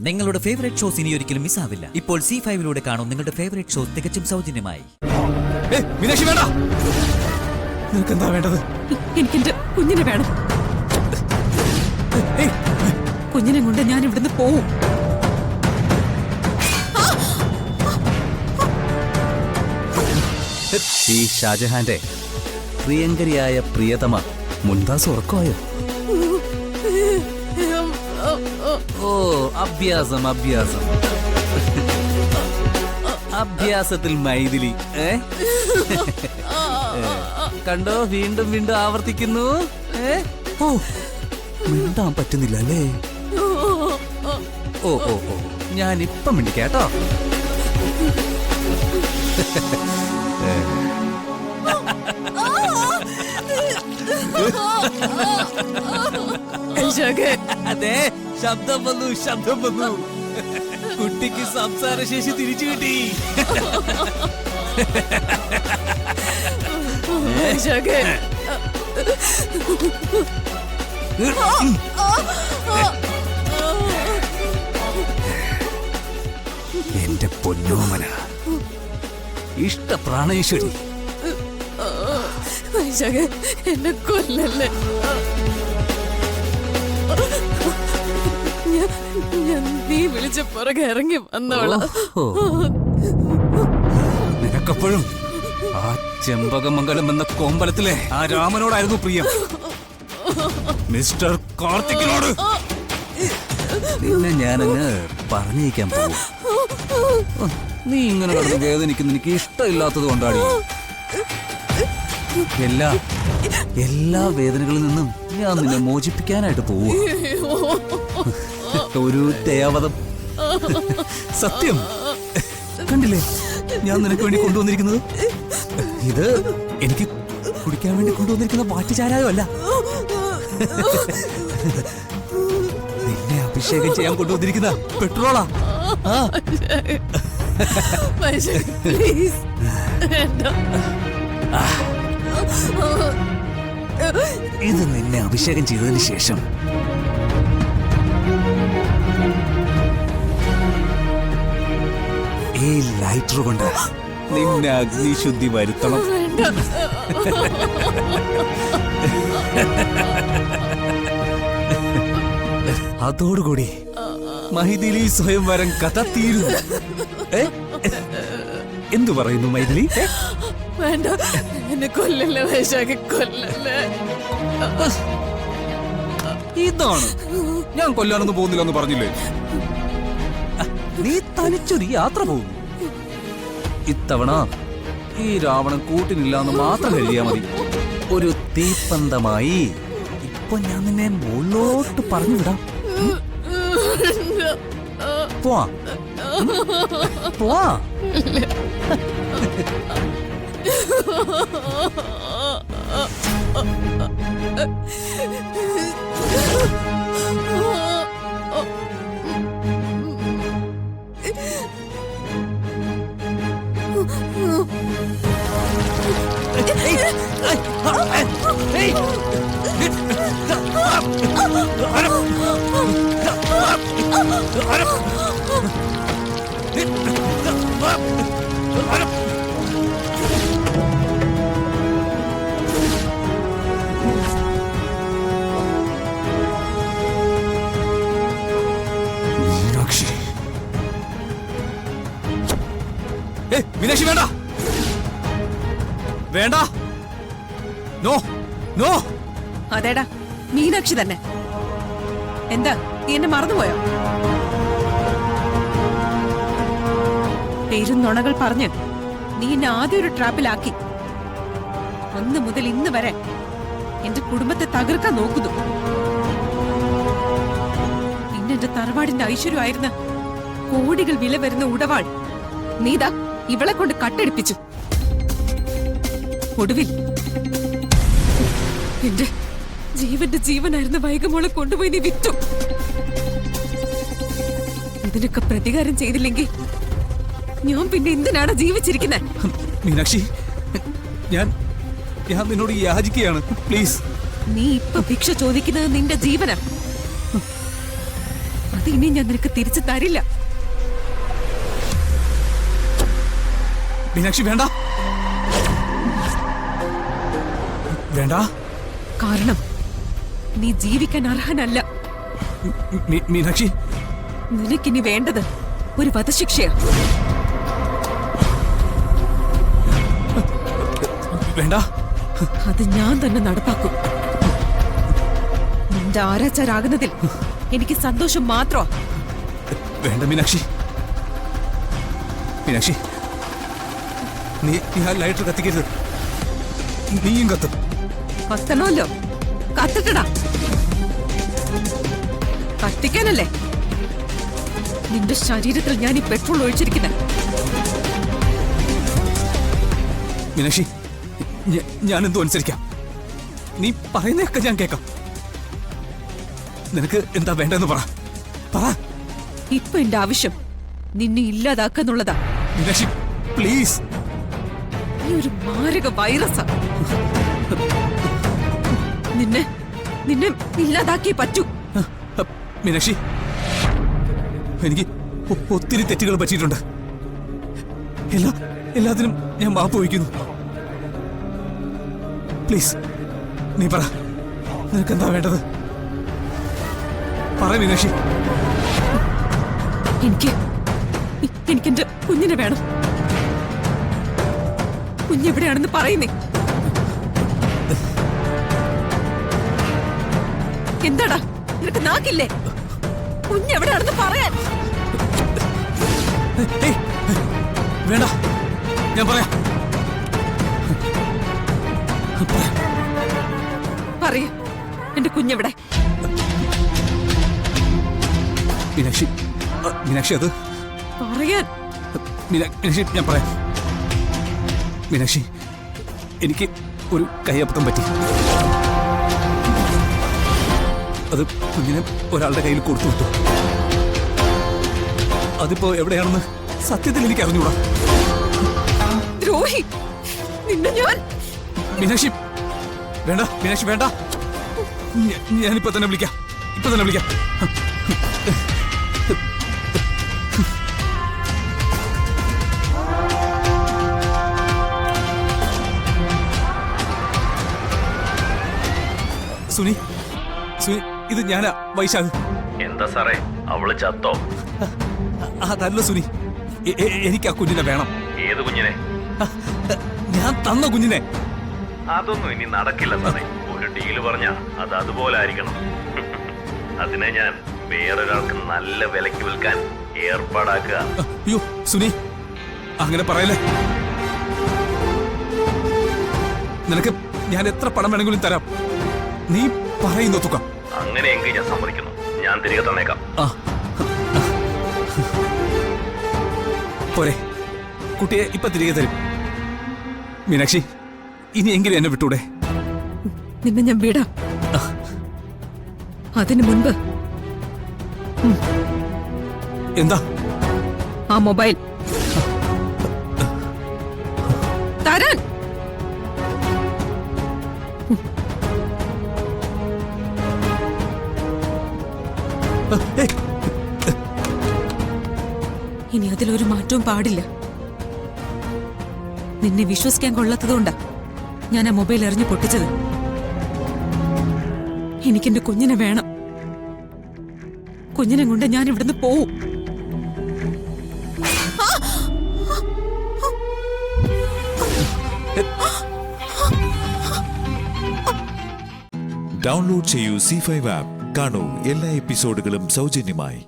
നിങ്ങളുടെ favourite shows ഇനി ഒരിക്കലും മിസ്സാവില്ല. ഇപ്പോൾ C5 കാണും നിങ്ങളുടെ ഫേവറേറ്റ് ഷോസ് തികച്ചും സൗജന്യമായി. മീനാക്ഷി വേണ്ട, നിനക്ക് എന്താ വേണ്ടത്? എനിക്കെന്റെ കുഞ്ഞിനെ വേണം. കുഞ്ഞിനെ കൊണ്ട് ഞാൻ ഇവിടുന്ന് പോവും. ഈ ഷാജഹാന്റെ പ്രിയങ്കരിയായ പ്രിയതമ മുൻതാസ് ഉറക്കമായോ? ഓ, അഭ്യാസം അഭ്യാസം അഭ്യാസത്തിൽ മൈഥിലി. കണ്ടോ, വീണ്ടും വീണ്ടും ആവർത്തിക്കുന്നു. ഓ, മിണ്ടാൻ പറ്റുന്നില്ല അല്ലേ? ഓ ഓ ഓ, ഞാൻ ഇപ്പം മിണ്ടിക്കാട്ടോ. അതെ, ശബ്ദം വന്നു, ശബ്ദം വന്നു. കുട്ടിക്ക് സംസാരശേഷി തിരിച്ചു കിട്ടി. എന്റെ പൊന്നോമന, ഇഷ്ട പ്രാണേശ്വരി. എന്നെ കൊല്ലല്ലേ. ഞാൻ നീ വിളിച്ച പുറകെ ഇറങ്ങി വന്നവളാ. നിനക്കപ്പോഴും ആ ചെമ്പകമംഗലം എന്ന കോമ്പലത്തിലെ ആ രാമനോടായിരുന്നു പ്രിയം. മിസ്റ്റർ കാർത്തികിനോട് നിന്നെ ഞാനങ്ങ് പറഞ്ഞേക്കാൻ പോകും. നീ ഇങ്ങനെ കിടന്ന് വേദനിക്കുന്ന എനിക്ക് ഇഷ്ടമില്ലാത്തത് കൊണ്ടാണ്. എല്ലാ വേദനകളിൽ നിന്നും ഞാൻ നിന്നെ മോചിപ്പിക്കാനായിട്ട് പോവുക. ഒരു ദയാവതം. സത്യം കണ്ടില്ലേ ഞാൻ നിനക്ക് വേണ്ടി കൊണ്ടുവന്നിരിക്കുന്നത്? ഇത് എനിക്ക് കുടിക്കാൻ വേണ്ടി കൊണ്ടുവന്നിരിക്കുന്ന വാറ്റുചാരായോ അല്ല, നിന്നെ അഭിഷേകം ചെയ്യാൻ കൊണ്ടുവന്നിരിക്കുന്ന പെട്രോളാ. ഇത് നിന്നെ അഭിഷേകം ചെയ്തതിന് ശേഷം ഈ ലൈറ്റർ കൊണ്ട് നിന്നെ അഗ്നിശുദ്ധി വരുത്തണം. അതോടുകൂടി മൈഥിലി സ്വയംവരം കഥ തീരും. എന്തു പറയുന്നു മൈഥിലി? വേണ്ട, എന്നെ കൊല്ലല്ലേ വൈശാഖി, കൊല്ലല്ലേ. ഇതാണ് ഞാൻ കൊല്ലാനൊന്നും പോകുന്നില്ലെന്ന് പറഞ്ഞില്ലേ? നീ തനിച്ചൊരു യാത്ര പോകുന്നു. ഇത്തവണ ഈ രാവണൻ കൂട്ടിനില്ലാന്ന് മാത്രം കരുതിയാ മതി. ഒരു തീപ്പന്തമായി ഇപ്പൊ ഞാൻ നിന്നെ മുകളിലോട്ട് പറഞ്ഞു വിടാം. പോവാ പോവാ. മീനാക്ഷി വേണ്ട, വേണ്ട. No no. അതേടാ, മീനാക്ഷി തന്നെ. എന്താ നീ എന്നെ മറന്നുപോയോ? പേരും നുണകൾ പറഞ്ഞ് നീ എന്നെ ആദ്യം ഒരു ട്രാപ്പിലാക്കി. അന്ന് മുതൽ ഇന്ന് വരെ എന്റെ കുടുംബത്തെ തകർക്കാൻ നോക്കുന്നു. പിന്നെ എന്റെ തറവാടിന്റെ ഐശ്വര്യമായിരുന്ന കോടികൾ വില വരുന്ന ഉടവാൾ നീതാ ഇവളെ കൊണ്ട് കട്ടെടുപ്പിച്ചു. ഒടുവിൽ എന്റെ ജീവന്റെ ജീവനായിരുന്ന വൈകമോളെ കൊണ്ടുപോയി നീ വിറ്റു. ഇതിനൊക്കെ പ്രതികാരം ചെയ്തില്ലെങ്കിൽ ഞാൻ പിന്നെ എന്തിനാണ് ജീവിച്ചിരിക്കുന്നത്? മീനാക്ഷി, ഞാൻ നിന്നോട് യാചിക്കുകയാണ്, പ്ലീസ്. നീ ഇപ്പൊ ഭിക്ഷ ചോദിക്കുന്നത് നിന്റെ ജീവന. അത് ഇനി ഞാൻ നിനക്ക് തിരിച്ചു തരില്ല. മീനാക്ഷി വേണ്ട, വേണ്ട. കാരണം നീ ജീവിക്കാൻ അർഹനല്ല. മീനാക്ഷി, നിനക്കിനി വേണ്ടത് ഒരു വധശിക്ഷയാ. വേണ്ട. അത് ഞാൻ തന്നെ നടപ്പാക്കും. നിന്റെ ആരാച്ചാരാകുന്നതിൽ എനിക്ക് സന്തോഷം മാത്രമാ. വേണ്ട മീനാക്ഷി, മീനാക്ഷി, നീ ആ ലൈറ്റർ കത്തിക്കരുത്. നീയും കത്തും. കത്തണമല്ലോ, കത്തിട്ടടാ. കത്തിക്കാനല്ലേ നിന്റെ ശരീരത്തിൽ ഞാൻ ഈ പെട്രോൾ ഒഴിച്ചിരിക്കുന്നത്. മീനാക്ഷി, ഞാനെന്തോ അനുസരിക്കാം. നീ പറയുന്നതൊക്കെ ഞാൻ കേൾക്കാം. നിനക്ക് എന്താ വേണ്ടെന്ന് പറ. ഇപ്പൊ എന്റെ ആവശ്യം നിന്നെ ഇല്ലാതാക്കാന്നുള്ളതാ. മീനാക്ഷി പ്ലീസ്. നീ ഒരു മാരക വൈറസാ. നിന്നെ നിന്നെ ഇല്ലാതാക്കിയേ പറ്റൂ. മീനാക്ഷി, എനിക്ക് ഒത്തിരി തെറ്റുകൾ പറ്റിയിട്ടുണ്ട്. എല്ലാത്തിനും ഞാൻ മാപ്പ് വഹിക്കുന്നു. പ്ലീസ് നീ പറ, നിനക്കെന്താ വേണ്ടത്? പറ മീനാക്ഷി. എനിക്കെന്റെ കുഞ്ഞിനെ വേണം. കുഞ്ഞെവിടെയാണെന്ന് പറയുന്നേ. എന്താടാ നിനക്ക് നാക്കില്ലേ? കുഞ്ഞെവിടെയാണെന്ന് പറയാൻ. വേണ്ട, ഞാൻ പറയാം. പറയ, എന്റെ കുഞ്ഞെവിടെ? മീനാക്ഷി, മീനാക്ഷി അത് പറയാൻ. മീനാക്ഷി ഞാൻ പറയാം. മീനാക്ഷി, എനിക്ക് ഒരു കയ്യബദ്ധം പറ്റി. അത് കുഞ്ഞിനെ ഒരാളുടെ കയ്യിൽ കൊടുത്തു വിട്ടു. അതിപ്പോ എവിടെയാണെന്ന് സത്യത്തിൽ എനിക്ക് അറിഞ്ഞൂടാ. ദ്രോഹി, നിന്നെ ഞാൻ. മീനാക്ഷി വേണ്ട, മീനാക്ഷി വേണ്ട. ഞാനിപ്പോ തന്നെ വിളിക്കാം, ഇപ്പൊ തന്നെ വിളിക്കാം. സുനി, സുനി, ഇത് ഞാനാ, വൈശാഖ്. എന്താ സാറേ, അവള് ചത്തോ? അതല്ല സുനി, എനിക്ക് ആ കുഞ്ഞിനെ വേണം. ഏത് കുഞ്ഞിനെ? ഞാൻ തന്ന കുഞ്ഞിനെ. അതൊന്നും ഇനി നടക്കില്ല സാറേ. ഒരു ഡീല് പറഞ്ഞാ അത് അതുപോലെ ആയിരിക്കണം. അതിനെ ഞാൻ വേറൊരാൾക്ക് നല്ല വിലക്ക് വിൽക്കാൻ ഏർപ്പാടാക്കുക. അയ്യോ സുനി, അങ്ങനെ പറയല്ലേ. നിനക്ക് ഞാൻ എത്ര പണം വേണമെങ്കിലും തരാം. നീ പറയുന്ന തുക. അങ്ങനെയെങ്കിൽ ഞാൻ സമ്മതിക്കുന്നു. ഞാൻ തിരികെ തന്നേക്കാം. പോരെ, കുട്ടിയെ ഇപ്പൊ തിരികെ തരും. മീനാക്ഷി, ഇനിയെങ്കിലും എന്നെ വിട്ടൂടെ? നിന്നെ ഞാൻ വിടാം. അതിനു മുൻപ് എന്താ? ആ മൊബൈൽ തരാൻ. ഇനി അതിലൊരു മാറ്റവും പാടില്ല. നിന്നെ വിശ്വസിക്കാൻ കൊള്ളാത്തതുകൊണ്ടാ ഞാൻ ആ മൊബൈൽ എറിഞ്ഞു പൊട്ടിച്ചത്. എനിക്കെന്റെ കുഞ്ഞിനെ വേണം. കുഞ്ഞിനെ കൊണ്ട് ഞാൻ ഇവിടുന്ന് പോവും. ഡൗൺലോഡ് ചെയ്യൂ C5 ആപ്പ്. കാണൂ എല്ലാ എപ്പിസോഡുകളും സൗജന്യമായി.